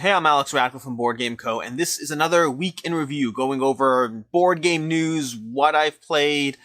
Hey, I'm Alex Radcliffe from BoardGameCo, and this is another week in review, going over board game news, what I've played,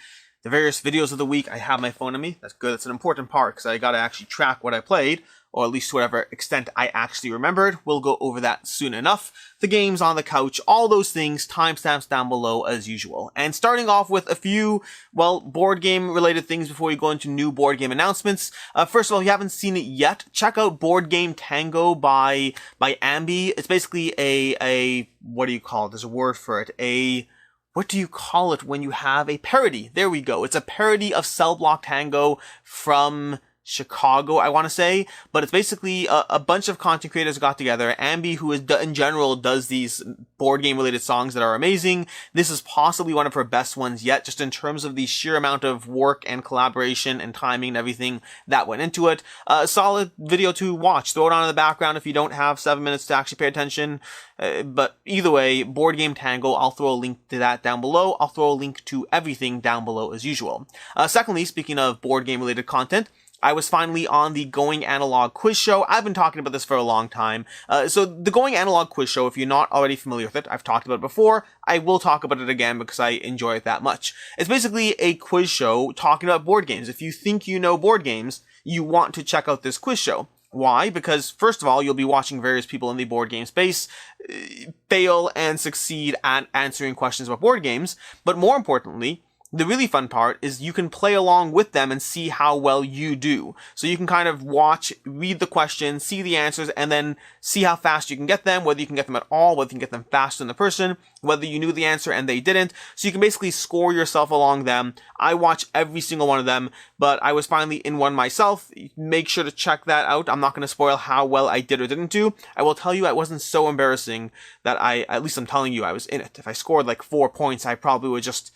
the various videos of the week. I have my phone on me. That's good. That's an important part, because I gotta actually track what I played, or at least to whatever extent I actually remembered. We'll go over that soon enough. The games on the couch, all those things, timestamps down below as usual. And starting off with a few, well, board game related things before we go into new board game announcements. First of all, if you haven't seen it yet, check out Board Game Tango by Ambi. It's basically a what do you call it? There's a word for it. What do you call it when you have a parody? There we go. It's a parody of Cell Block Tango from Chicago, I want to say, but it's basically a bunch of content creators got together. Ambi, who is in general does these board game related songs that are amazing. This is possibly one of her best ones yet, just in terms of the sheer amount of work and collaboration and timing and everything that went into it. A solid video to watch. Throw it on in the background if you don't have 7 minutes to actually pay attention. But either way, Board Game Tango, I'll throw a link to that down below. I'll throw a link to everything down below as usual. Secondly, speaking of board game related content, I was finally on the Going Analog quiz show. I've been talking about this for a long time. So the Going Analog quiz show, if you're not already familiar with it, I've talked about it before. I will talk about it again because I enjoy it that much. It's basically a quiz show talking about board games. If you think you know board games, you want to check out this quiz show. Why? Because first of all, you'll be watching various people in the board game space fail and succeed at answering questions about board games. But more importantly, the really fun part is you can play along with them and see how well you do. So you can kind of watch, read the questions, see the answers, and then see how fast you can get them, whether you can get them at all, whether you can get them faster than the person, whether you knew the answer and they didn't. So you can basically score yourself along them. I watch every single one of them, but I was finally in one myself. Make sure to check that out. I'm not going to spoil how well I did or didn't do. I will tell you, it wasn't so embarrassing that at least I'm telling you I was in it. If I scored like 4 points, I probably would just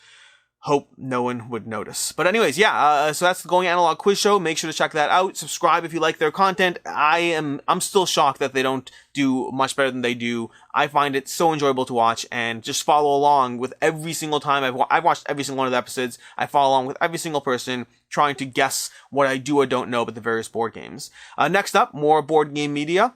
hope no one would notice. But anyways, yeah, so that's the Going Analog quiz show. Make sure to check that out. Subscribe if you like their content. I'm still shocked that they don't do much better than they do. I find it so enjoyable to watch, and just follow along with every single time. I've watched every single one of the episodes. I follow along with every single person trying to guess what I do or don't know about the various board games. Next up, more board game media.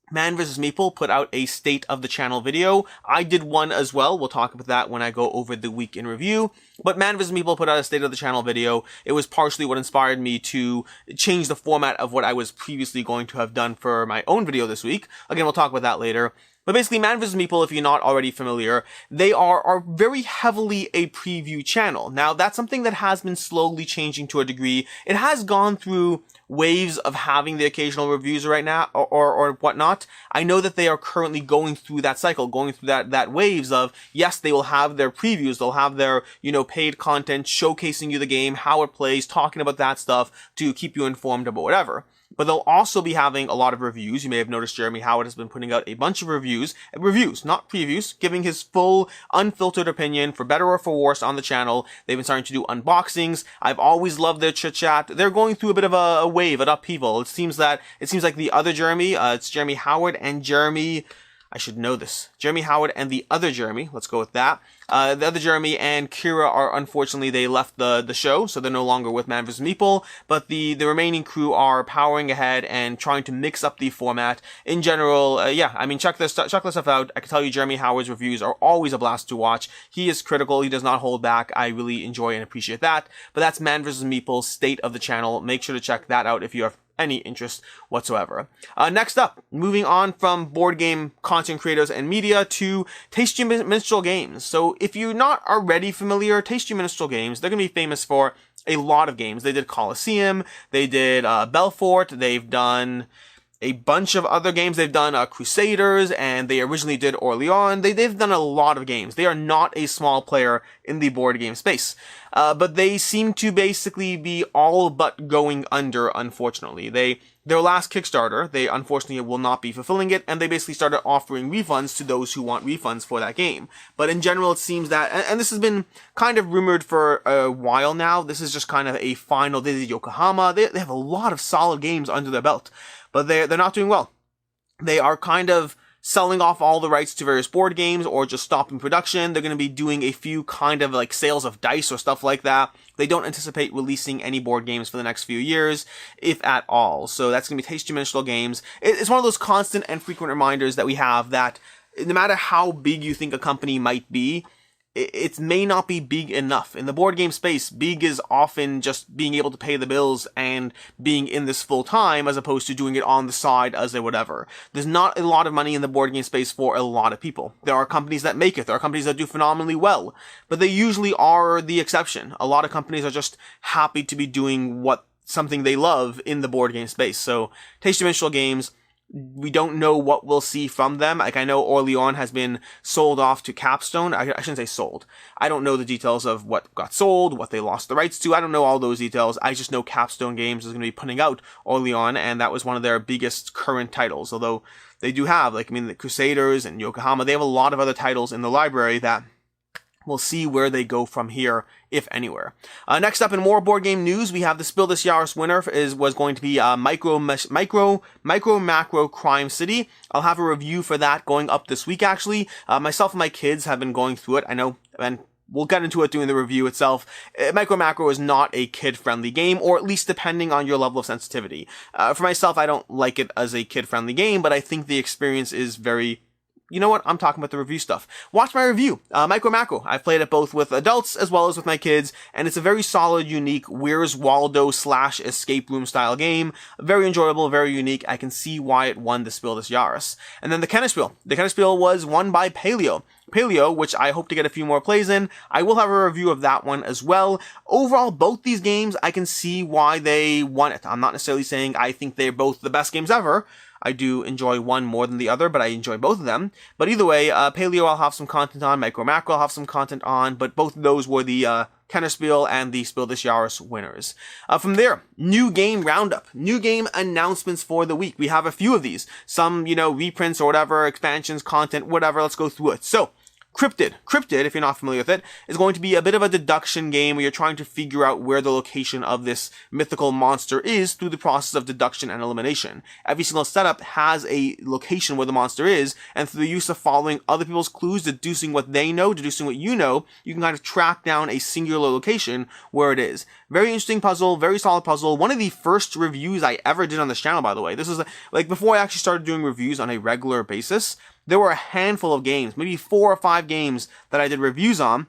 Man vs. Meeple put out a state of the channel video. I did one as well. We'll talk about that when I go over the week in review. But Man vs. Meeple put out a state of the channel video. It was partially what inspired me to change the format of what I was previously going to have done for my own video this week. Again, we'll talk about that later. But basically, Man vs. Meeple, if you're not already familiar, they are very heavily a preview channel. Now, that's something that has been slowly changing to a degree. It has gone through waves of having the occasional reviews right now, or whatnot. I know that they are currently going through that cycle, going through that waves of, yes, they will have their previews, they'll have their, paid content showcasing you the game, how it plays, talking about that stuff to keep you informed about whatever. But they'll also be having a lot of reviews. You may have noticed Jeremy Howard has been putting out a bunch of reviews, not previews, giving his full, unfiltered opinion, for better or for worse, on the channel. They've been starting to do unboxings. I've always loved their chit-chat. They're going through a bit of a wave, an upheaval. It seems like the other Jeremy, it's Jeremy Howard and Jeremy, I should know this. Jeremy Howard and the other Jeremy, let's go with that. The other Jeremy and Kira are, unfortunately, they left the show, so they're no longer with Man vs. Meeple, but the remaining crew are powering ahead and trying to mix up the format. In general, check this stuff out. I can tell you Jeremy Howard's reviews are always a blast to watch. He is critical, he does not hold back. I really enjoy and appreciate that. But that's Man vs. Meeple's state of the channel. Make sure to check that out if you have any interest whatsoever. Next up, moving on from board game content creators and media to Tasty Minstrel Games. So if you're not already familiar, Tasty Minstrel Games, they're going to be famous for a lot of games. They did Colosseum, they did Belfort, they've done a bunch of other games. They've done Crusaders, and they originally did Orleans. They've done a lot of games. They are not a small player in the board game space. But they seem to basically be all but going under, unfortunately. Their last Kickstarter, they unfortunately will not be fulfilling it, and they basically started offering refunds to those who want refunds for that game. But in general, it seems that, and this has been kind of rumored for a while now, this is just kind of a final. They did Yokohama. They have a lot of solid games under their belt, but they're not doing well. They are kind of selling off all the rights to various board games or just stopping production. They're going to be doing a few kind of like sales of dice or stuff like that. They don't anticipate releasing any board games for the next few years, if at all. So that's going to be Tasty Minstrel Games. It's one of those constant and frequent reminders that we have that no matter how big you think a company might be, it may not be big enough. In the board game space, big is often just being able to pay the bills and being in this full time as opposed to doing it on the side as a whatever. There's not a lot of money in the board game space for a lot of people. There are companies that make it. There are companies that do phenomenally well, but they usually are the exception. A lot of companies are just happy to be doing something they love in the board game space. So Tasty Minstrel Games, we don't know what we'll see from them. Like, I know Orleans has been sold off to Capstone. I shouldn't say sold. I don't know the details of what got sold, what they lost the rights to. I don't know all those details. I just know Capstone Games is going to be putting out Orleans, and that was one of their biggest current titles. Although they do have, the Crusaders and Yokohama. They have a lot of other titles in the library that we'll see where they go from here, if anywhere. Next up in more board game news, we have the Spiel des Jahres winner was going to be Micro Macro Crime City. I'll have a review for that going up this week, actually. Myself and my kids have been going through it. I know, and we'll get into it during the review itself. Micro Macro is not a kid-friendly game, or at least depending on your level of sensitivity. For myself, I don't like it as a kid-friendly game, but I think the experience is very... You know what? I'm talking about the review stuff. Watch my review. Micro Macro. I've played it both with adults as well as with my kids, and it's a very solid, unique Where's Waldo / escape room style game. Very enjoyable, very unique. I can see why it won the Spiel des Jahres. And then the Kennerspiel. The Kennerspiel was won by Paleo, which I hope to get a few more plays in. I will have a review of that one as well. Overall, both these games, I can see why they won it. I'm not necessarily saying I think they're both the best games ever. I do enjoy one more than the other, but I enjoy both of them. But either way, Paleo I'll have some content on, Micro Macro I'll have some content on, but both of those were the Kennerspiel and the Spiel des Jahres winners. From there, new game roundup, new game announcements for the week. We have a few of these. Some, reprints or whatever, expansions, content, whatever. Let's go through it. So, Cryptid, if you're not familiar with it, is going to be a bit of a deduction game where you're trying to figure out where the location of this mythical monster is through the process of deduction and elimination. Every single setup has a location where the monster is, and through the use of following other people's clues, deducing what they know, deducing what you know, you can kind of track down a singular location where it is. Very interesting puzzle, very solid puzzle. One of the first reviews I ever did on this channel, by the way. This is before I actually started doing reviews on a regular basis. There were a handful of games, maybe 4 or 5 games that I did reviews on,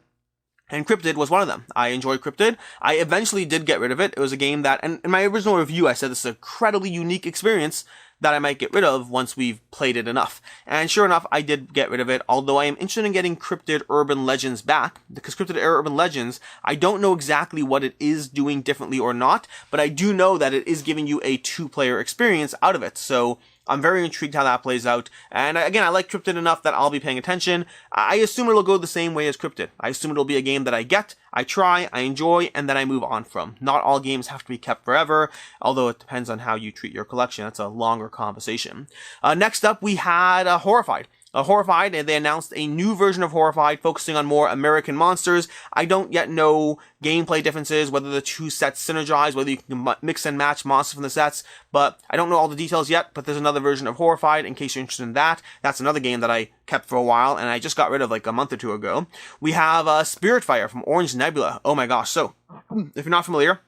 and Cryptid was one of them. I enjoyed Cryptid. I eventually did get rid of it. It was a game that, and in my original review, I said this is an incredibly unique experience that I might get rid of once we've played it enough. And sure enough, I did get rid of it, although I am interested in getting Cryptid Urban Legends back, because Cryptid Urban Legends, I don't know exactly what it is doing differently or not, but I do know that it is giving you a 2-player experience out of it, so I'm very intrigued how that plays out. And again, I like Cryptid enough that I'll be paying attention. I assume it'll go the same way as Cryptid. I assume it'll be a game that I get, I try, I enjoy, and then I move on from. Not all games have to be kept forever, although it depends on how you treat your collection. That's a longer conversation. Next up, we had Horrified. Horrified, and they announced a new version of Horrified focusing on more American monsters. I don't yet know gameplay differences, whether the 2 sets synergize, whether you can mix and match monsters from the sets, but I don't know all the details yet, but there's another version of Horrified in case you're interested in that. That's another game that I kept for a while, and I just got rid of a month or 2 ago. We have Spiritfire from Orange Nebula. Oh my gosh. So, if you're not familiar,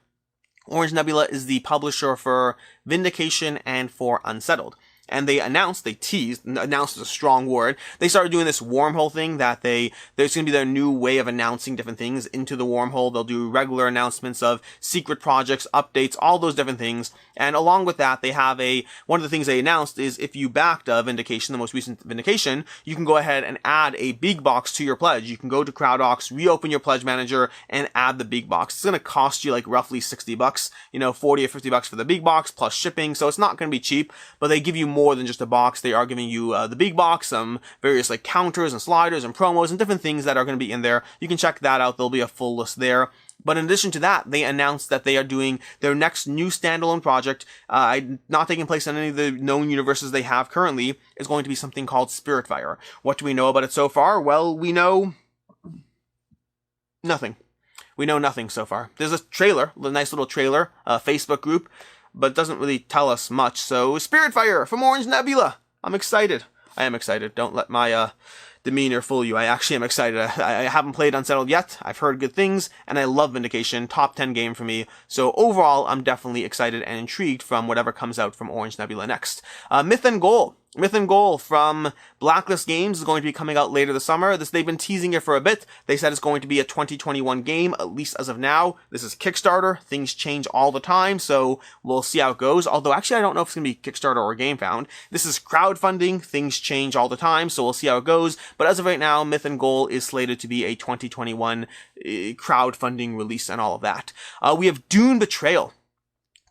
Orange Nebula is the publisher for Vindication and for Unsettled. And they announced is a strong word. They started doing this wormhole thing that there's going to be their new way of announcing different things into the wormhole. They'll do regular announcements of secret projects, updates, all those different things. And along with that, they have one of the things they announced is if you backed Vindication, the most recent Vindication, you can go ahead and add a big box to your pledge. You can go to CrowdOx, reopen your pledge manager, and add the big box. It's going to cost you roughly $60, $40 or $50 for the big box plus shipping. So it's not going to be cheap, but they give you more than just a box. They are giving you the big box, some various counters and sliders and promos and different things that are going to be in there. You can check that out. There'll be a full list there. But in addition to that, they announced that they are doing their next new standalone project, not taking place in any of the known universes they have currently, is going to be something called Spiritfire. What do we know about it so far? Well, we know nothing. We know nothing so far. There's a trailer, a nice little trailer, a Facebook group, but it doesn't really tell us much. So, Spiritfire from Orange Nebula. I'm excited. I am excited. Don't let my demeanor fool you. I actually am excited. I haven't played Unsettled yet. I've heard good things, and I love Vindication. Top 10 game for me. So overall, I'm definitely excited and intrigued from whatever comes out from Orange Nebula next. Myth and Goal. Myth and Goal from Blacklist Games is going to be coming out later this summer. They've been teasing it for a bit. They said it's going to be a 2021 game, at least as of now. This is Kickstarter. Things change all the time, so we'll see how it goes. Although, actually, I don't know if it's going to be Kickstarter or Gamefound. This is crowdfunding. Things change all the time, so we'll see how it goes. But as of right now, Myth and Goal is slated to be a 2021 crowdfunding release and all of that. We have Dune Betrayal.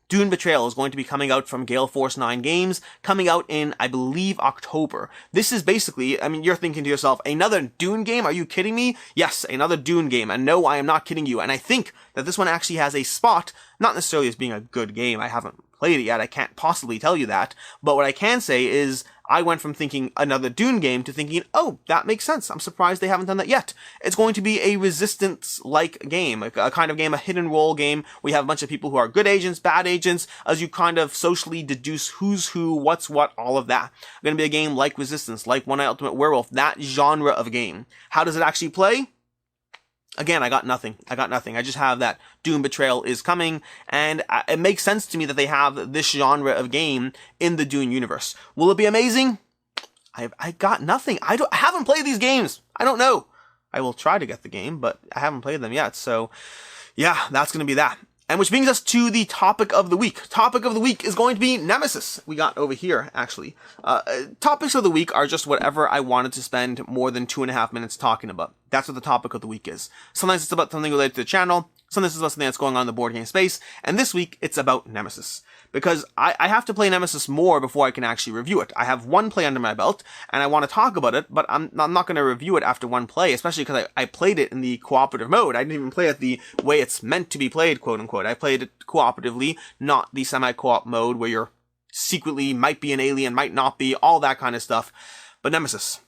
Dune Betrayal is going to be coming out from Gale Force 9 Games, coming out in, I believe, October. This is basically, I mean, you're thinking to yourself, another Dune game? Are you kidding me? Yes, another Dune game, and no, I am not kidding you. And I think that this one actually has a spot, not necessarily as being a good game. I haven't played it yet, I can't possibly tell you that. But what I can say is, I went from thinking another Dune game to thinking, oh, that makes sense. I'm surprised they haven't done that yet. It's going to be a Resistance-like game, a kind of game, a hidden role game. We have a bunch of people who are good agents, bad agents, as you kind of socially deduce who's who, what's what, all of that. It's going to be a game like Resistance, like One Night Ultimate Werewolf, that genre of game. How does it actually play? Again, I got nothing. I just have that Dune Betrayal is coming, and it makes sense to me that they have this genre of game in the Dune universe. Will it be amazing? I got nothing. I haven't played these games. I don't know. I will try to get the game, but I haven't played them yet. So, yeah, that's going to be that. And which brings us to the topic of the week. Topic of the week is going to be Nemesis. We got over here, actually. Topics of the week are just whatever I wanted to spend more than 2.5 minutes talking about. That's what the topic of the week is. Sometimes it's about something related to the channel. Sometimes it's about something that's going on in the board game space. And this week, it's about Nemesis. Because I have to play Nemesis more before I can actually review it. I have one play under my belt, and I want to talk about it, but I'm not going to review it after one play, especially because I played it in the cooperative mode. I didn't even play it the way it's meant to be played, quote-unquote. I played it cooperatively, not the semi-co-op mode where you're secretly might be an alien, might not be, all that kind of stuff. But Nemesis.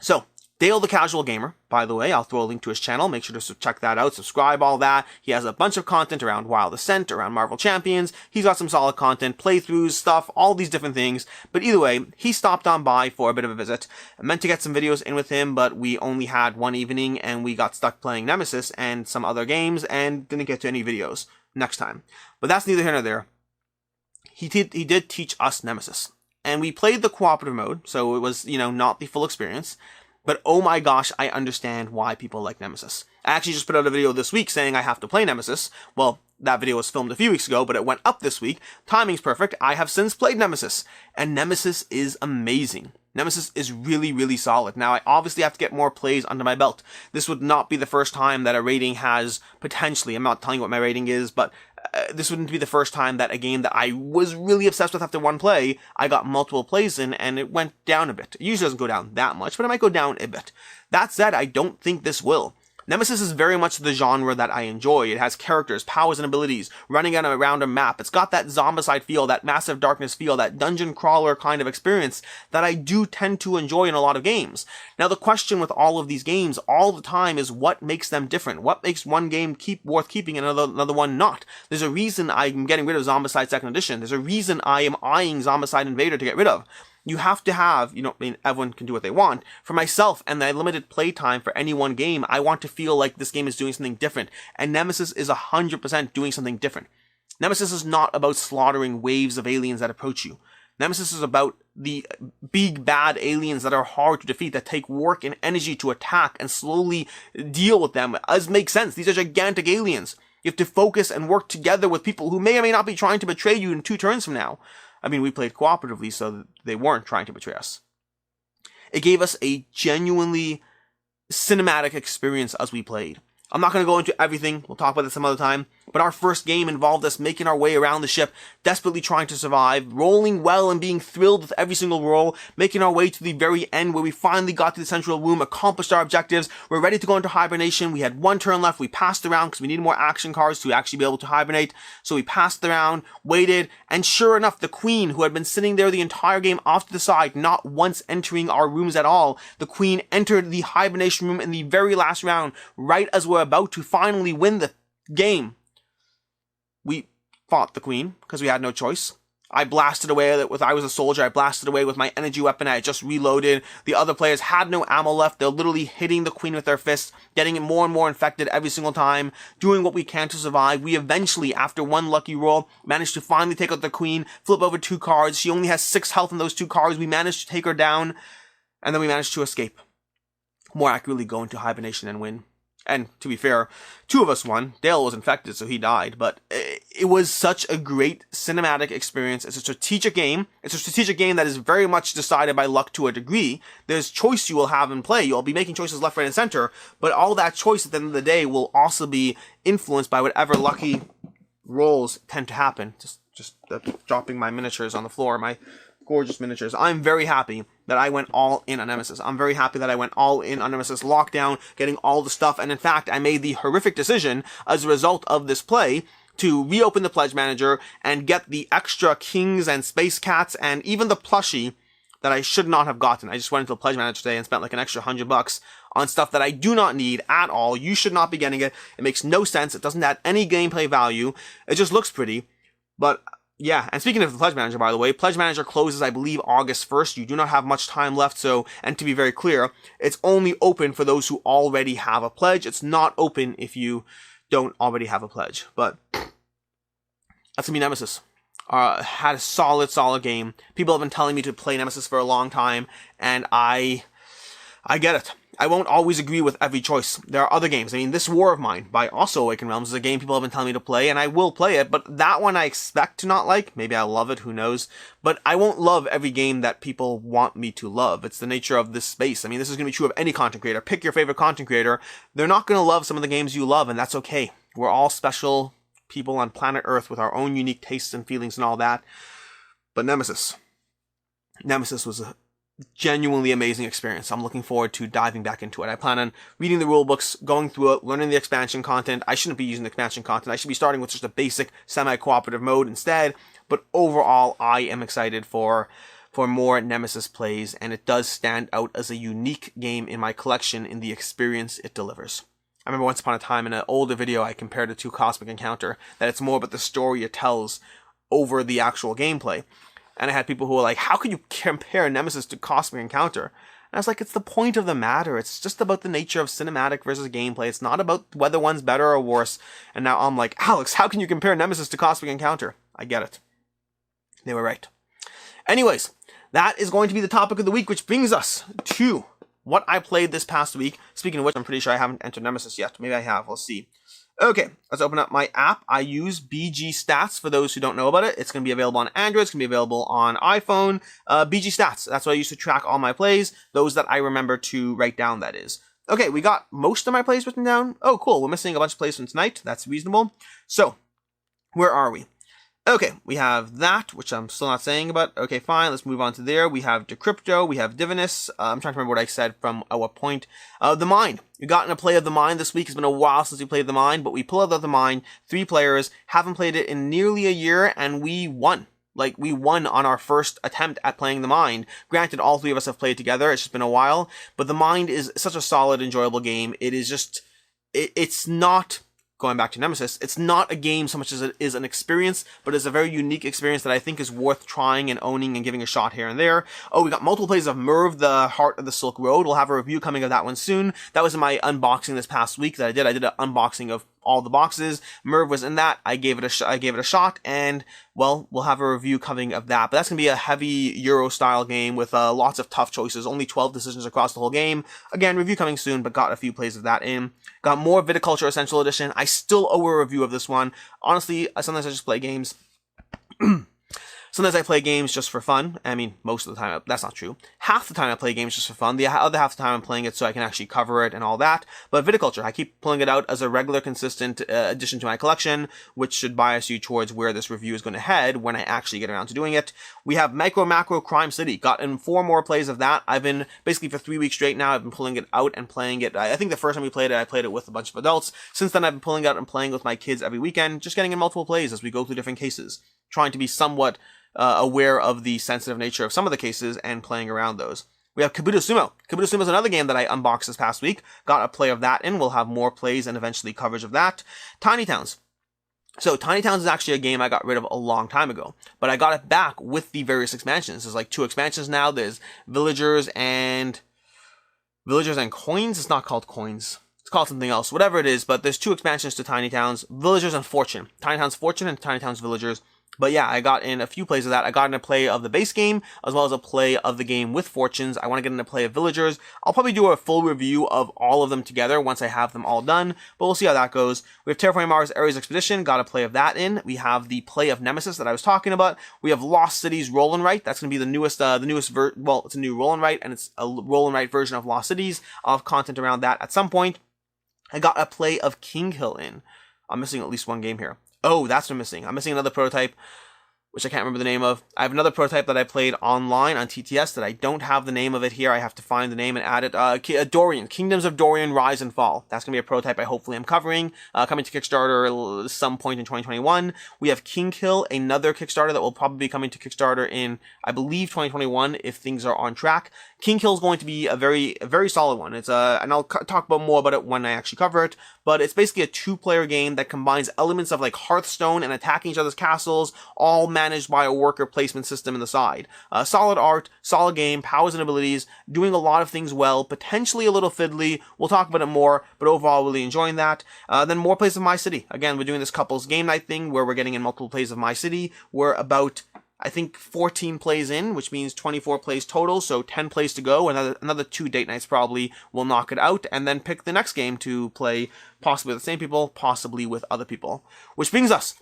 So, Dale the Casual Gamer, by the way, I'll throw a link to his channel, make sure to check that out, subscribe, all that. He has a bunch of content around Wild Ascent, around Marvel Champions, he's got some solid content, playthroughs, stuff, all these different things. But either way, he stopped on by for a bit of a visit. I meant to get some videos in with him, but we only had one evening, and we got stuck playing Nemesis and some other games, and didn't get to any videos next time. But that's neither here nor there. He did teach us Nemesis. And we played the cooperative mode, so it was, not the full experience. But oh my gosh, I understand why people like Nemesis. I actually just put out a video this week saying I have to play Nemesis. Well, that video was filmed a few weeks ago, but it went up this week. Timing's perfect. I have since played Nemesis, and Nemesis is amazing. Nemesis is really, really solid. Now, I obviously have to get more plays under my belt. This would not be the first time that a rating has potentially, I'm not telling you what my rating is, but this wouldn't be the first time that a game that I was really obsessed with after one play, I got multiple plays in and it went down a bit. It usually doesn't go down that much, but it might go down a bit. That said, I don't think this will. Nemesis is very much the genre that I enjoy. It has characters, powers, and abilities running around a map. It's got that zombicide feel, that massive darkness feel, that dungeon crawler kind of experience that I do tend to enjoy in a lot of games. Now, the question with all of these games all the time is what makes them different? What makes one game worth keeping and another one not? There's a reason I'm getting rid of Zombicide 2nd Edition. There's a reason I am eyeing Zombicide Invader to get rid of. You have to have, everyone can do what they want. For myself and the limited playtime for any one game, I want to feel like this game is doing something different. And Nemesis is 100% doing something different. Nemesis is not about slaughtering waves of aliens that approach you. Nemesis is about the big bad aliens that are hard to defeat, that take work and energy to attack and slowly deal with them. As makes sense, these are gigantic aliens. You have to focus and work together with people who may or may not be trying to betray you in 2 turns from now. I mean, we played cooperatively, so they weren't trying to betray us. It gave us a genuinely cinematic experience as we played. I'm not going to go into everything, we'll talk about this some other time, but our first game involved us making our way around the ship, desperately trying to survive, rolling well and being thrilled with every single roll, making our way to the very end where we finally got to the central room, accomplished our objectives, we're ready to go into hibernation, we had 1 turn left, we passed around because we needed more action cards to actually be able to hibernate, so we passed around, waited, and sure enough, the queen, who had been sitting there the entire game off to the side, not once entering our rooms at all, the queen entered the hibernation room in the very last round, right as we're about to finally win the game. We fought the queen because we had no choice. I blasted away with, I was a soldier, I blasted away with my energy weapon, I had just reloaded. The other players had no ammo left. They're literally hitting the queen with their fists, getting it more and more infected every single time, doing what we can to survive. We eventually, after one lucky roll, managed to finally take out the queen, flip over 2 cards. She only has 6 health in those 2 cards. We managed to take her down, and then we managed to escape. More accurately, go into hibernation and win. And to be fair, 2 of us won. Dale was infected, so he died. But it was such a great cinematic experience. It's a strategic game. It's a strategic game that is very much decided by luck to a degree. There's choice you will have in play. You'll be making choices left, right, and center. But all that choice at the end of the day will also be influenced by whatever lucky rolls tend to happen. Just dropping my miniatures on the floor. My gorgeous miniatures. I'm very happy that I went all in on Nemesis. I'm very happy that I went all in on Nemesis Lockdown, getting all the stuff, and in fact, I made the horrific decision as a result of this play to reopen the Pledge Manager and get the extra Kings and Space Cats and even the plushie that I should not have gotten. I just went into the Pledge Manager today and spent like an extra $100 on stuff that I do not need at all. You should not be getting it. It makes no sense. It doesn't add any gameplay value. It just looks pretty, but yeah, and speaking of the Pledge Manager, by the way, Pledge Manager closes, I believe, August 1st. You do not have much time left, so, and to be very clear, it's only open for those who already have a pledge. It's not open if you don't already have a pledge. But that's gonna be Nemesis. Had a solid game. People have been telling me to play Nemesis for a long time, and I get it. I won't always agree with every choice. There are other games. I mean, this War of Mine by also Awakened Realms is a game people have been telling me to play, and I will play it, but that one I expect to not like. Maybe I'll love it, who knows. But I won't love every game that people want me to love. It's the nature of this space. I mean, this is going to be true of any content creator. Pick your favorite content creator. They're not going to love some of the games you love, and that's okay. We're all special people on planet Earth with our own unique tastes and feelings and all that. But Nemesis was a genuinely amazing experience. I'm looking forward to diving back into it. I plan on reading the rule books, going through it, learning the expansion content. I shouldn't be using the expansion content. I should be starting with just a basic semi-cooperative mode instead. But overall, I am excited for more Nemesis plays, and it does stand out as a unique game in my collection in the experience it delivers. I remember once upon a time in an older video I compared it to Cosmic Encounter, that it's more about the story it tells over the actual gameplay. And I had people who were like, how can you compare Nemesis to Cosmic Encounter? And I was like, it's the point of the matter. It's just about the nature of cinematic versus gameplay. It's not about whether one's better or worse. And now I'm like, Alex, how can you compare Nemesis to Cosmic Encounter? I get it. They were right. Anyways, that is going to be the topic of the week, which brings us to what I played this past week. Speaking of which, I'm pretty sure I haven't entered Nemesis yet. Maybe I have. We'll see. Okay, let's open up my app. I use BG Stats for those who don't know about it. It's going to be available on Android. It's going to be available on iPhone. BG Stats. That's what I use to track all my plays. Those that I remember to write down, that is. Okay, we got most of my plays written down. Oh, cool. We're missing a bunch of plays from tonight. That's reasonable. So, where are we? Okay, we have that, which I'm still not saying about. Okay, fine, let's move on to there. We have Decrypto, we have Divinus. I'm trying to remember what I said from at what point. The Mind. We got in a play of the Mind this week. It's been a while since we played the Mind, but we pulled out the Mind, 3 players, haven't played it in nearly a year, and we won. Like, we won on our first attempt at playing the Mind. Granted, all 3 of us have played together, it's just been a while, but the Mind is such a solid, enjoyable game. It is just, it's not, going back to Nemesis, it's not a game so much as it is an experience, but it's a very unique experience that I think is worth trying and owning and giving a shot here and there. Oh, we got multiple plays of Merv, the Heart of the Silk Road. We'll have a review coming of that one soon. That was in my unboxing this past week that I did. I did an unboxing of all the boxes. Merv was in that. I gave it a shot, and well, we'll have a review coming of that. But that's gonna be a heavy Euro style game with lots of tough choices. Only 12 decisions across the whole game. Again, review coming soon, but got a few plays of that in. Got more Viticulture Essential Edition. I still owe a review of this one. Honestly, sometimes I just play games. Sometimes I play games just for fun. I mean, most of the time, that's not true. Half the time I play games just for fun. The other half the time I'm playing it so I can actually cover it and all that. But Viticulture, I keep pulling it out as a regular, consistent addition to my collection, which should bias you towards where this review is going to head when I actually get around to doing it. We have Micro Macro Crime City. Got in 4 more plays of that. I've been, basically for 3 weeks straight now, I've been pulling it out and playing it. I think the first time we played it, I played it with a bunch of adults. Since then, I've been pulling it out and playing with my kids every weekend, just getting in multiple plays as we go through different cases. Trying to be somewhat aware of the sensitive nature of some of the cases and playing around those. We have Kabuto Sumo. Kabuto Sumo is another game that I unboxed this past week. Got a play of that in. We'll have more plays and eventually coverage of that. Tiny Towns. So Tiny Towns is actually a game I got rid of a long time ago, but I got it back with the various expansions. There's like 2 expansions now. There's Villagers and Coins. It's not called Coins. It's called something else. Whatever it is, but there's 2 expansions to Tiny Towns, Villagers and Fortune. Tiny Towns Fortune and Tiny Towns Villagers. But yeah, I got in a few plays of that. I got in a play of the base game, as well as a play of the game with Fortunes. I want to get in a play of Villagers. I'll probably do a full review of all of them together once I have them all done, but we'll see how that goes. We have Terraforming Mars Ares Expedition, got a play of that in. We have the play of Nemesis that I was talking about. We have Lost Cities Roll and Write. That's going to be the newest well, it's a new Roll and Write, and it's a Roll and Write version of Lost Cities. I'll have content around that at some point. I got a play of King Hill in. I'm missing at least one game here. Oh, that's what I'm missing. I'm missing another prototype, which I can't remember the name of. I have another prototype that I played online on TTS that I don't have the name of it here. I have to find the name and add it. Dorian, Kingdoms of Dorian, Rise and Fall. That's going to be a prototype I hopefully am covering, coming to Kickstarter some point in 2021. We have King Hill, another Kickstarter that will probably be coming to Kickstarter in, I believe, 2021 if things are on track. King Hill is going to be a very solid one. It's and I'll talk about more about it when I actually cover it, but it's basically a 2-player game that combines elements of like Hearthstone and attacking each other's castles, all managed by a worker placement system in the side. Solid art, solid game, powers and abilities, doing a lot of things well, potentially a little fiddly. We'll talk about it more, but overall really enjoying that. Then more plays of My City. Again, we're doing this couples game night thing where we're getting in multiple plays of My City. We're about, I think, 14 plays in, which means 24 plays total, so 10 plays to go. Another 2 date nights probably will knock it out, and then pick the next game to play, possibly with the same people, possibly with other people. Which brings us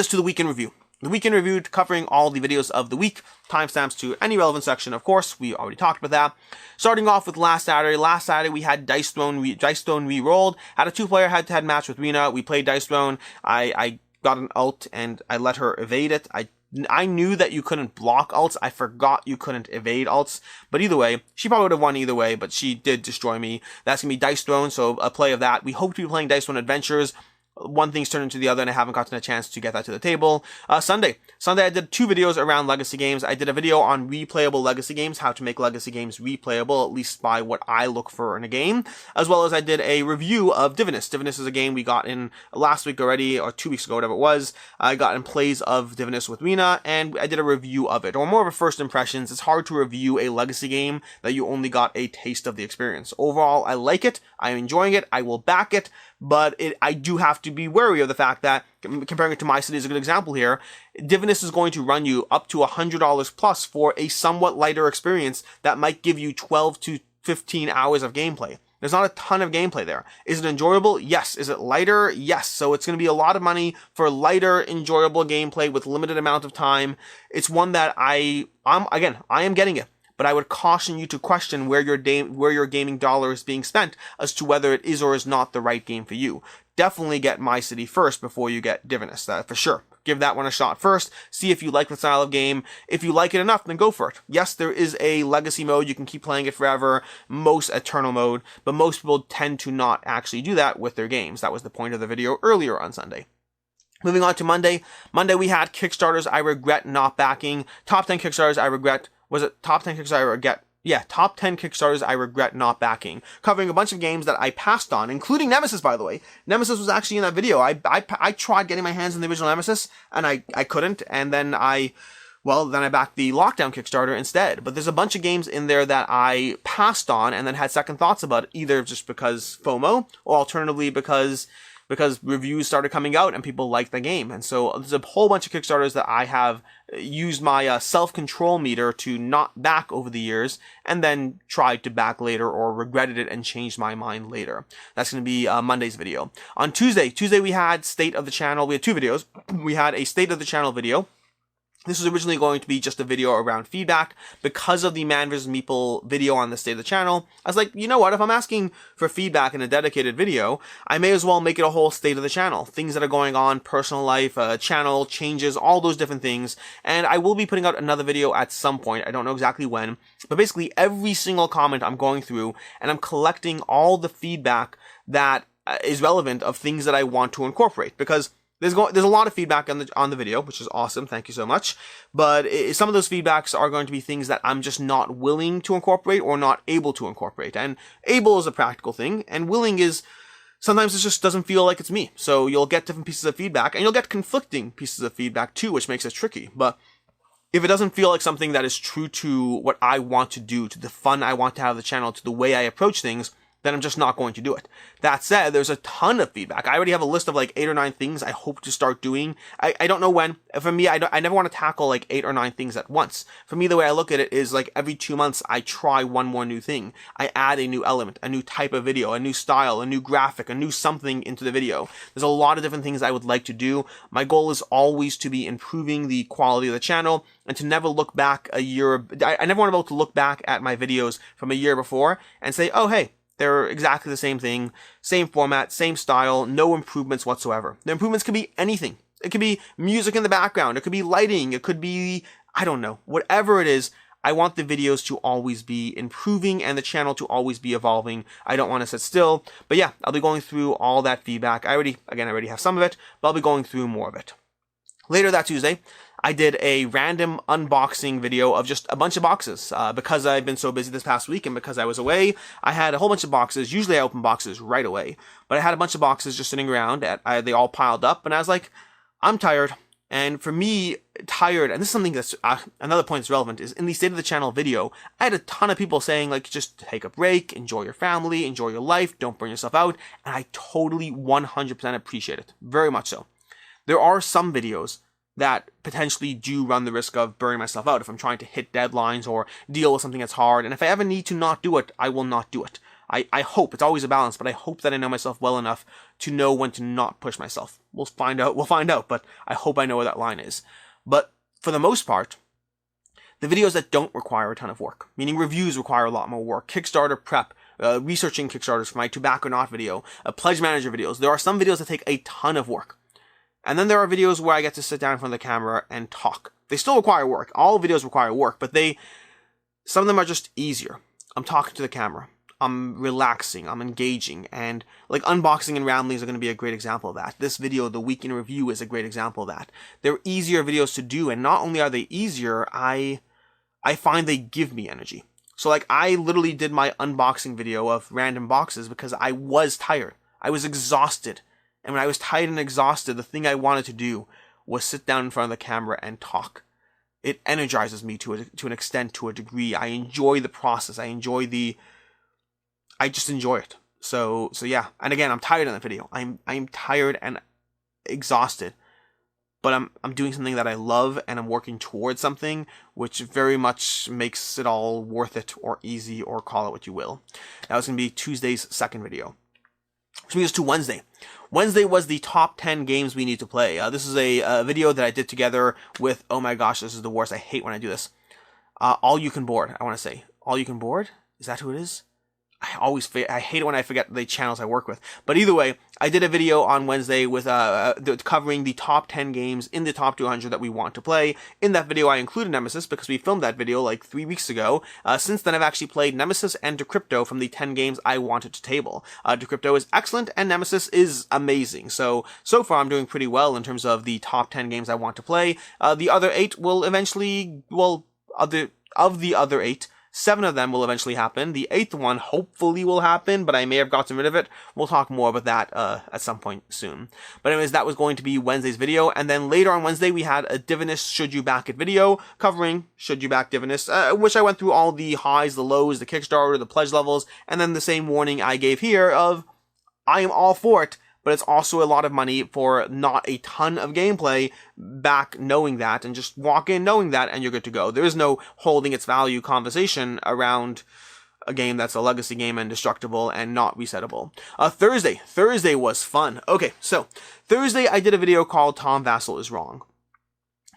to the week in review. The week in review, covering all the videos of the week, timestamps to any relevant section, of course. We already talked about that. Starting off with last Saturday. Last Saturday, we had Dice Throne re-rolled. Had a 2-player head-to-head match with Rena. We played Dice Throne. I got an ult, and I let her evade it. I knew that you couldn't block ults. I forgot you couldn't evade ults. But either way, she probably would have won either way, but she did destroy me. That's going to be Dice Throne, so a play of that. We hope to be playing Dice Throne Adventures. One thing's turned into the other, and I haven't gotten a chance to get that to the table. Sunday I did 2 videos around legacy games. I did a video on replayable legacy games, how to make legacy games replayable, at least by what I look for in a game, as well as I did a review of Divinus. Divinus is a game we got in last week already, or 2 weeks ago, whatever it was. I got in plays of Divinus with Rena, and I did a review of it, or more of a first impressions. It's hard to review a legacy game that you only got a taste of the experience. Overall, I like it. I'm enjoying it. I will back it. But I do have to be wary of the fact that, comparing it to My City is a good example here, Divinus is going to run you up to $100 plus for a somewhat lighter experience that might give you 12 to 15 hours of gameplay. There's not a ton of gameplay there. Is it enjoyable? Yes. Is it lighter? Yes. So it's going to be a lot of money for lighter, enjoyable gameplay with limited amount of time. It's one that I am getting it. But I would caution you to question where your gaming dollar is being spent as to whether it is or is not the right game for you. Definitely get My City first before you get Divinus, for sure. Give that one a shot first. See if you like the style of game. If you like it enough, then go for it. Yes, there is a legacy mode. You can keep playing it forever. Most eternal mode. But most people tend to not actually do that with their games. That was the point of the video earlier on Sunday. Moving on to Monday. Monday we had Kickstarters I regret not backing. Top 10 Kickstarters I regret. Was it top 10 Kickstarters I regret? Yeah, top 10 Kickstarters I regret not backing. Covering a bunch of games that I passed on, including Nemesis, by the way. Nemesis was actually in that video. I tried getting my hands on the original Nemesis, and I couldn't, and then I backed the Lockdown Kickstarter instead. But there's a bunch of games in there that I passed on and then had second thoughts about, either just because FOMO, or alternatively because reviews started coming out and people liked the game. And so there's a whole bunch of Kickstarters that I have used my self-control meter to not back over the years, and then tried to back later or regretted it and changed my mind later. That's going to be Monday's video. On Tuesday we had State of the Channel. We had 2 videos. We had a State of the Channel video. This was originally going to be just a video around feedback. Because of the Man vs. Meeple video on the State of the Channel, I was like, you know what, if I'm asking for feedback in a dedicated video, I may as well make it a whole State of the Channel. Things that are going on, personal life, channel changes, all those different things. And I will be putting out another video at some point. I don't know exactly when. But basically, every single comment I'm going through, and I'm collecting all the feedback that is relevant of things that I want to incorporate. Because there's a lot of feedback on the video, which is awesome. Thank you so much. But some of those feedbacks are going to be things that I'm just not willing to incorporate or not able to incorporate. And able is a practical thing, and willing is sometimes it just doesn't feel like it's me. So you'll get different pieces of feedback, and you'll get conflicting pieces of feedback too, which makes it tricky. But if it doesn't feel like something that is true to what I want to do, to the fun I want to have the channel, to the way I approach things, then I'm just not going to do it. That said, there's a ton of feedback. I already have a list of like 8 or 9 things I hope to start doing. I don't know when. For me, I never want to tackle like 8 or 9 things at once. For me, the way I look at it is like every 2 months, I try one more new thing. I add a new element, a new type of video, a new style, a new graphic, a new something into the video. There's a lot of different things I would like to do. My goal is always to be improving the quality of the channel and to never look back a year. I never want to be able to look back at my videos from a year before and say, oh, hey, they're exactly the same thing, same format, same style, no improvements whatsoever. The improvements could be anything. It could be music in the background. It could be lighting. It could be, I don't know, whatever it is. I want the videos to always be improving and the channel to always be evolving. I don't want to sit still. But yeah, I'll be going through all that feedback. I already have some of it, but I'll be going through more of it. Later that Tuesday, I did a random unboxing video of just a bunch of boxes. Because I've been so busy this past week and because I was away, I had a whole bunch of boxes. Usually I open boxes right away, but I had a bunch of boxes just sitting around. They all piled up, and I was like, I'm tired. And for me, tired, and this is something that's another point that's relevant, is in the State of the Channel video, I had a ton of people saying, like, just take a break, enjoy your family, enjoy your life, don't burn yourself out, and I totally 100% appreciate it. Very much so. There are some videos that potentially do run the risk of burning myself out if I'm trying to hit deadlines or deal with something that's hard. And if I ever need to not do it, I will not do it. I hope, it's always a balance, but I hope that I know myself well enough to know when to not push myself. We'll find out, but I hope I know where that line is. But for the most part, the videos that don't require a ton of work, meaning reviews require a lot more work, Kickstarter prep, researching Kickstarters for my Tobacco Not video, pledge manager videos, there are some videos that take a ton of work. And then there are videos where I get to sit down in front of the camera and talk. They still require work. All videos require work, but some of them are just easier. I'm talking to the camera. I'm relaxing. I'm engaging. And like unboxing and ramblings are going to be a great example of that. This video, the week in review, is a great example of that. They're easier videos to do, and not only are they easier, I find they give me energy. So like I literally did my unboxing video of random boxes because I was tired. I was exhausted. And when I was tired and exhausted, the thing I wanted to do was sit down in front of the camera and talk. It energizes me to an extent, to a degree. I enjoy the process. I just enjoy it. So yeah. And again, I'm tired in the video. I'm tired and exhausted. But I'm doing something that I love, and I'm working towards something which very much makes it all worth it, or easy, or call it what you will. That was going to be Tuesday's second video. Which means to Wednesday. Wednesday was the top 10 games we need to play. This is a video that I did together with, oh my gosh, this is the worst. I hate when I do this. All You Can Board, I want to say. All You Can Board? Is that who it is? I hate it when I forget the channels I work with. But either way, I did a video on Wednesday with covering the top 10 games in the top 200 that we want to play. In that video, I included Nemesis because we filmed that video like 3 weeks ago. Since then, I've actually played Nemesis and Decrypto from the 10 games I wanted to table. Decrypto is excellent, and Nemesis is amazing. So far, I'm doing pretty well in terms of the top 10 games I want to play. The other 8 will eventually, of the other 8, 7 of them will eventually happen. The 8th one hopefully will happen, but I may have gotten rid of it. We'll talk more about that at some point soon. But anyways, that was going to be Wednesday's video. And then later on Wednesday, we had a Divinus Should You Back It video covering Should You Back Divinus, which I went through all the highs, the lows, the Kickstarter, the pledge levels, and then the same warning I gave here of I am all for it, but it's also a lot of money for not a ton of gameplay. Back knowing that, and just walk in knowing that, and you're good to go. There is no holding its value conversation around a game that's a legacy game and destructible and not resettable. Thursday was fun. Okay, so Thursday I did a video called Vasel Is Wrong.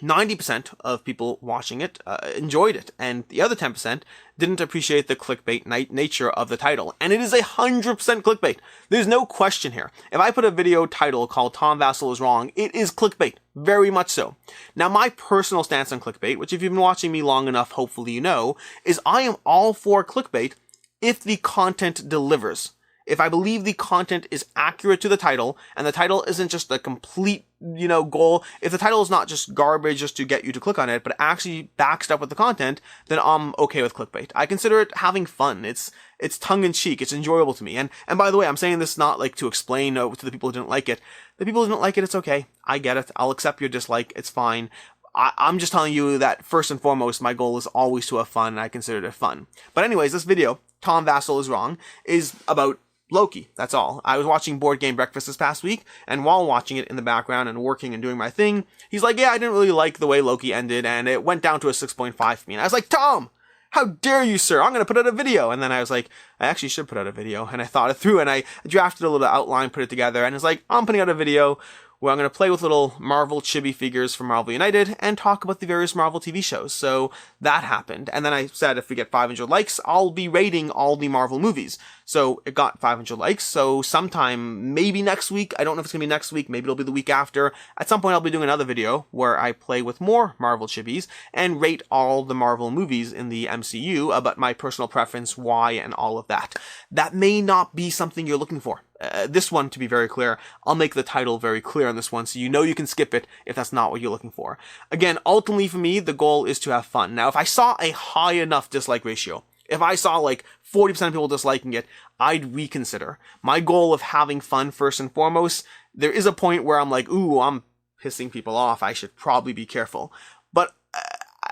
90% of people watching it enjoyed it, and the other 10% didn't appreciate the clickbait nature of the title. And it is 100% clickbait. There's no question here. If I put a video title called Vasel Is Wrong, it is clickbait. Very much so. Now, my personal stance on clickbait, which if you've been watching me long enough, hopefully you know, is I am all for clickbait if the content delivers. if I believe the content is accurate to the title, and the title isn't just a complete, goal, if the title is not just garbage just to get you to click on it, but actually backed up with the content, then I'm okay with clickbait. I consider it having fun. It's tongue-in-cheek. It's enjoyable to me. And by the way, I'm saying this not like to explain to the people who didn't like it. The people who didn't like it, it's okay. I get it. I'll accept your dislike. It's fine. I'm just telling you that first and foremost, my goal is always to have fun, and I consider it fun. But anyways, this video, Tom Vasel Is Wrong, is about Loki. That's all. I was watching Board Game Breakfast this past week, and while watching it in the background and working and doing my thing, he's like, yeah, I didn't really like the way Loki ended, and it went down to a 6.5 for me. And I was like, Tom, how dare you, sir? I'm going to put out a video. And then I was like, I actually should put out a video. And I thought it through, and I drafted a little outline, put it together, and it's like, I'm putting out a video where I'm going to play with little Marvel chibi figures from Marvel United and talk about the various Marvel TV shows. So that happened. And then I said, if we get 500 likes, I'll be rating all the Marvel movies. So it got 500 likes. So sometime, maybe next week, I don't know if it's going to be next week, maybe it'll be the week after. At some point, I'll be doing another video where I play with more Marvel chibis and rate all the Marvel movies in the MCU about my personal preference, why, and all of that. That may not be something you're looking for. This one, to be very clear, I'll make the title very clear on this one, so you can skip it if that's not what you're looking for. Again, ultimately for me, the goal is to have fun. Now, if I saw a high enough dislike ratio, if I saw like 40% of people disliking it, I'd reconsider. My goal of having fun first and foremost, there is a point where I'm like, ooh, I'm pissing people off, I should probably be careful. But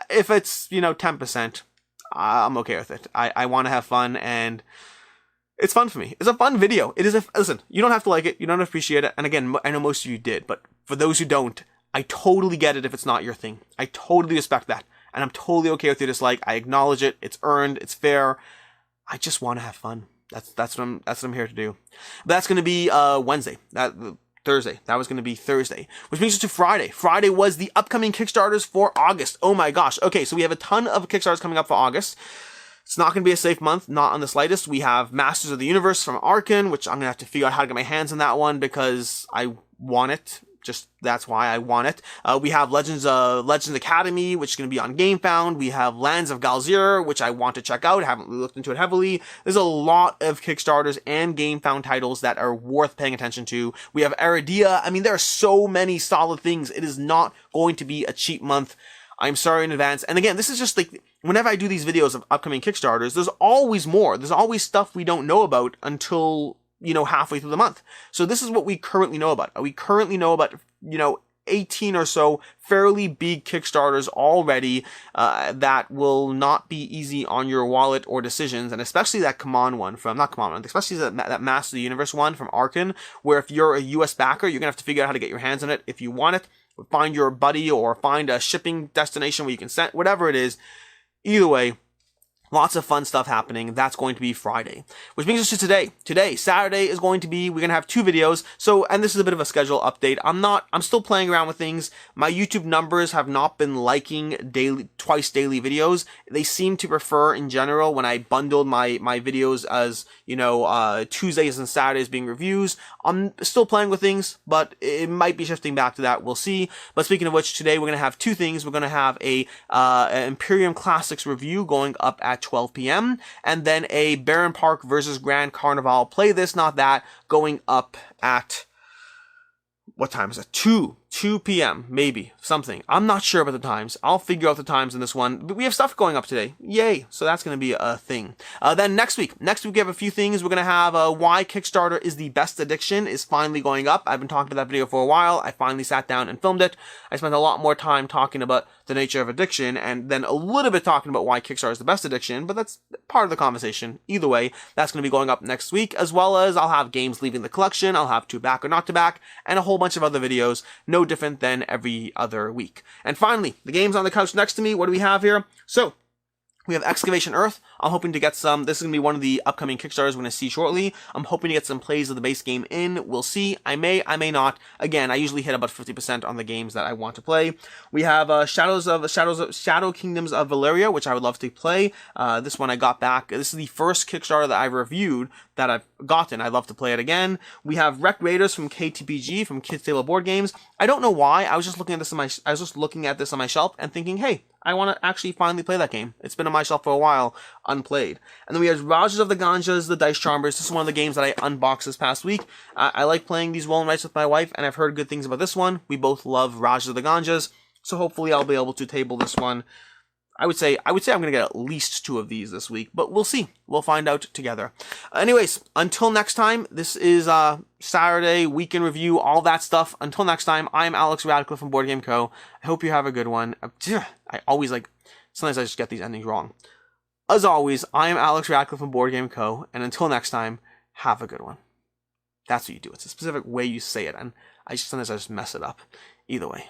if it's, 10%, I'm okay with it. I want to have fun, and it's fun for me. It's a fun video. It is listen, you don't have to like it. You don't appreciate it. And again, I know most of you did, but for those who don't, I totally get it if it's not your thing. I totally respect that. And I'm totally okay with your dislike. I acknowledge it. It's earned. It's fair. I just want to have fun. That's what I'm here to do. But that's going to be, Wednesday. Thursday. That was going to be Thursday, which brings us to Friday. Friday was the upcoming Kickstarters for August. Oh my gosh. Okay. So we have a ton of Kickstarters coming up for August. It's not going to be a safe month, not on the slightest. We have Masters of the Universe from Arkan, which I'm going to have to figure out how to get my hands on that one because I want it. Just, that's why I want it. We have Legends Academy, which is going to be on Gamefound. We have Lands of Galzir, which I want to check out. I haven't really looked into it heavily. There's a lot of Kickstarters and Gamefound titles that are worth paying attention to. We have Eridia. I mean, there are so many solid things. It is not going to be a cheap month. I'm sorry in advance. And again, this is just like, whenever I do these videos of upcoming Kickstarters, there's always more. There's always stuff we don't know about until, halfway through the month. So this is what we currently know about. We currently know about, 18 or so fairly big Kickstarters already, that will not be easy on your wallet or decisions. And especially that especially that Master of the Universe one from Arkan, where if you're a US backer, you're going to have to figure out how to get your hands on it if you want it. Find your buddy or find a shipping destination where you can send, whatever it is. Either way, lots of fun stuff happening. That's going to be Friday. Which brings us to today. Today, Saturday, is going to be, we're going to have 2 videos. So, and this is a bit of a schedule update. I'm still playing around with things. My YouTube numbers have not been liking twice daily videos. They seem to prefer, in general, when I bundled my videos as, Tuesdays and Saturdays being reviews. I'm still playing with things, but it might be shifting back to that. We'll see. But speaking of which, today we're going to have 2 things. We're going to have an Imperium Classics review going up at 12 p.m. and then a Barenpark versus Grand Carnival play this, not that, going up at, what time is it? 2 p.m. maybe, something. I'm not sure about the times. I'll figure out the times in this one. But we have stuff going up today. Yay. So that's going to be a thing. Then next week we have a few things. We're going to have why Kickstarter is the best addiction is finally going up. I've been talking about that video for a while. I finally sat down and filmed it. I spent a lot more time talking about the nature of addiction and then a little bit talking about why Kickstarter is the best addiction, but that's part of the conversation. Either way, that's going to be going up next week, as well as I'll have games leaving the collection. I'll have to back or not to back and a whole bunch of other videos. No different than every other week. And finally, the games on the couch next to me. What do we have here? So, we have Excavation Earth. I'm hoping to get some. This is going to be one of the upcoming Kickstarters we're going to see shortly. I'm hoping to get some plays of the base game in. We'll see. I may not. Again, I usually hit about 50% on the games that I want to play. We have Shadow Kingdoms of Valeria, which I would love to play. This one I got back. This is the first Kickstarter that I've reviewed that I've gotten. I'd love to play it again. We have Wreck Raiders from KTPG from Kids Table Board Games. I don't know why. I was just looking at this on my shelf and thinking, hey, I want to actually finally play that game. It's been on my shelf for a while. unplayed. And then we had Rajas of the Ganjas, the Dice Charmers. This is one of the games that I unboxed this past week. I like playing these roll and writes with my wife, and I've heard good things about this one. We both love Rajas of the Ganjas, so hopefully I'll be able to table this one. I would say I'm going to get at least 2 of these this week, but we'll see. We'll find out together. Anyways, until next time, this is Saturday, week in review, all that stuff. Until next time, I'm Alex Radcliffe from BoardGameCo. I hope you have a good one. I always sometimes I just get these endings wrong. As always, I am Alex Radcliffe from BoardGameCo, and until next time, have a good one. That's what you do. It's a specific way you say it, and sometimes I just mess it up. Either way.